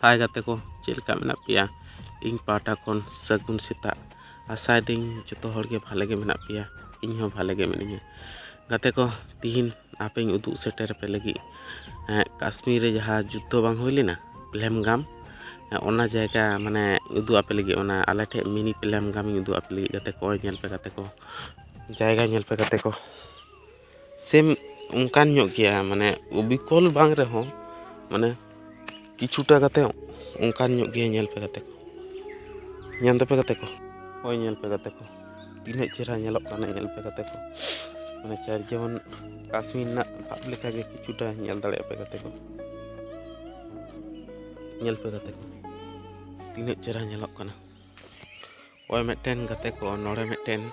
हाय गाते को चेलका मेना पिया इन पाटा खन सगुन सेता आसायदिं जतो हड़गे भाले गे मेना पिया इन हो भाले गे मिनिया गाते को तीन आपे उदू सेटर पे लगी काश्मीर रे जहाँ जुद्ध बांग हुई लेना पहलगाम ओना जगह माने उदू आपे लगी ओना आले ठे मिनी पहलगाम उदू आपे लगी गाते को नेल पे गाते को जायगा नेल पे गाते को सेम उनकान ᱧᱚᱜ गया माने बिकल बांग रे हो माने किछुटा गाते उनकान ᱧᱚᱜ गया नेल पे गाते को ᱧᱮᱞ ᱫᱟᱯᱮ गाते को ओय नेल पे गाते को तीन चेहरा नेलक काना नेल पे गाते को माने चार जेमन काश्मीर ना भाब लेखा गे किछुटा नेल दाड़े पे गाते को नेल पे गाते को तीन चेहरा नेलक काना ओय मेटेन गाते को नोड़े मेटेन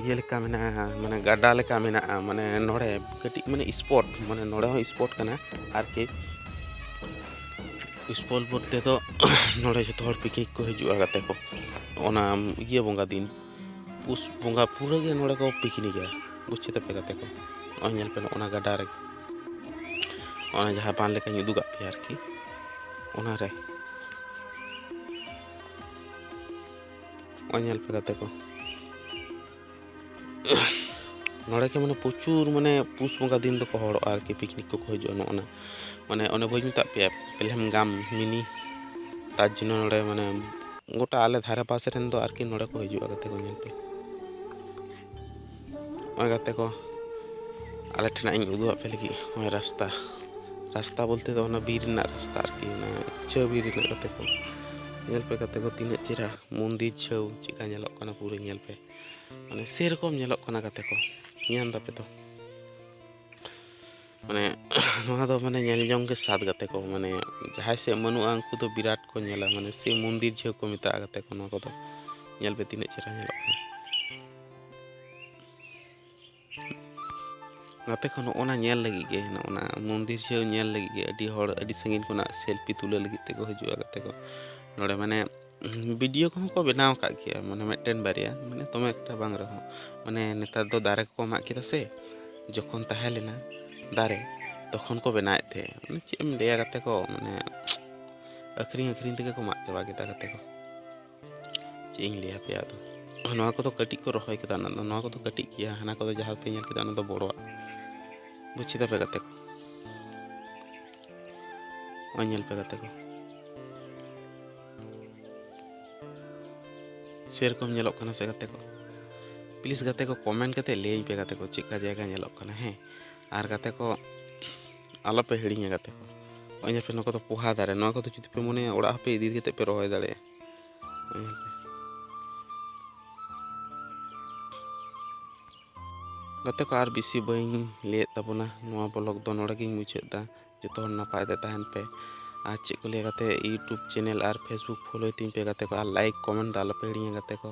ये लेका मेना माने गाडा लेका मेना माने नोड़े कटी माने स्पॉट माने नोड़े हो स्पॉट काना आर के स्पॉट बोलते तो नोड़े जो हर पिकनिक को हिजुआ गाते को ओना ये बोंगा दिन पुस बोंगा पूरा गे नोड़े को पिकनिक है बुझते पे गाते को ओय नेल पे ओना गाडा रे ओना जहां बान लेका उदुगा पे आर की ओना रे ओय नेल पे गाते को नोड़े के माने प्रचुर माने पुस बोंगा दिन दो को हड़ आर की पिकनिक को हिजुआ नोना माने ओने बई मिता पे पहलगाम मिनी ताज नोड़े माने गोटा आले धारे पास रेन दो आर की नोड़े को हिजुआ गाते को नेल पे ओय गाते को आले ठेना इन उदुआ पे लगी ओय रास्ता रास्ता बोलते तो ओना बीर ना रास्ता आर की ना छे बीर ना गाते को नेल पे गाते को तीन चेहरा मंदिर छौ चिका नेलक काना पूरा नेल पे माने से रकम नेलक काना गाते को ᱧᱟᱢ ᱫᱟᱯᱮ तो माने नोहा दो माने नेल जोंग के साथ गाते को माने जहां से मनुआ उनको तो विराट को नेला माने से मंदिर झे को मिता गाते को नो को तो नेल पे तीन चेहरा नेलक गाते को ओना नेल लगी गे ओना मंदिर झे नेल लगी गे अडी हड़ अडी संगीन कोना सेल्फी तुले लगी ते को हिजुआ गाते को नोड़े माने वीडियो को बनाव का गया माने मेटेन बारिया माने तमे एकटा बांग रहो माने नेतार दो दारे को माक किदा से जखन ताहे लेना दारे तखन को बनाए थे माने चेम लेया गाते को माने अखरिंग अखरिंग तके को माक चाबा किदा गाते को चेंग लेया पे आदो नोआ को तो कटी को रखय किदा ना नोआ को तो कटी किया हना को तो जहां पे नेल किदा ना तो बड़वा बुझिदा पे गाते को ओय नेल पे गाते को सेरकम नेलक काना से गाते को प्लीज गाते को कमेंट करते ले पे गाते को चिका जगह नेलक काना है आर गाते को आलो पे हिड़िया गाते को ओय पे नको तो पोहा दारे नो को तो जुदी पे मने ओड़ा पे इदी केते पे रोय दाड़े गाते को आर बिसी बइन ले तबना नोआ ब्लॉग दो नोड़ा गिन मुछेदा जतो हर नपाय दे ताहन पे आज चे को ले गाते यूट्यूब चैनल और फेसबुक फॉलो तीन पे गाते को और लाइक कमेंट दाल पे हिड़िया गाते को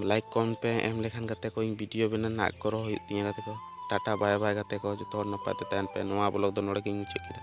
लाइक कमेंट पे एम लेखान गाते को इन वीडियो बना ना करो हुई तिया गाते को टाटा बाय बाय गाते को जतो हर नपाय दे ताहन पे नोआ ब्लॉग दो नोड़ा गिन मुछे किदा।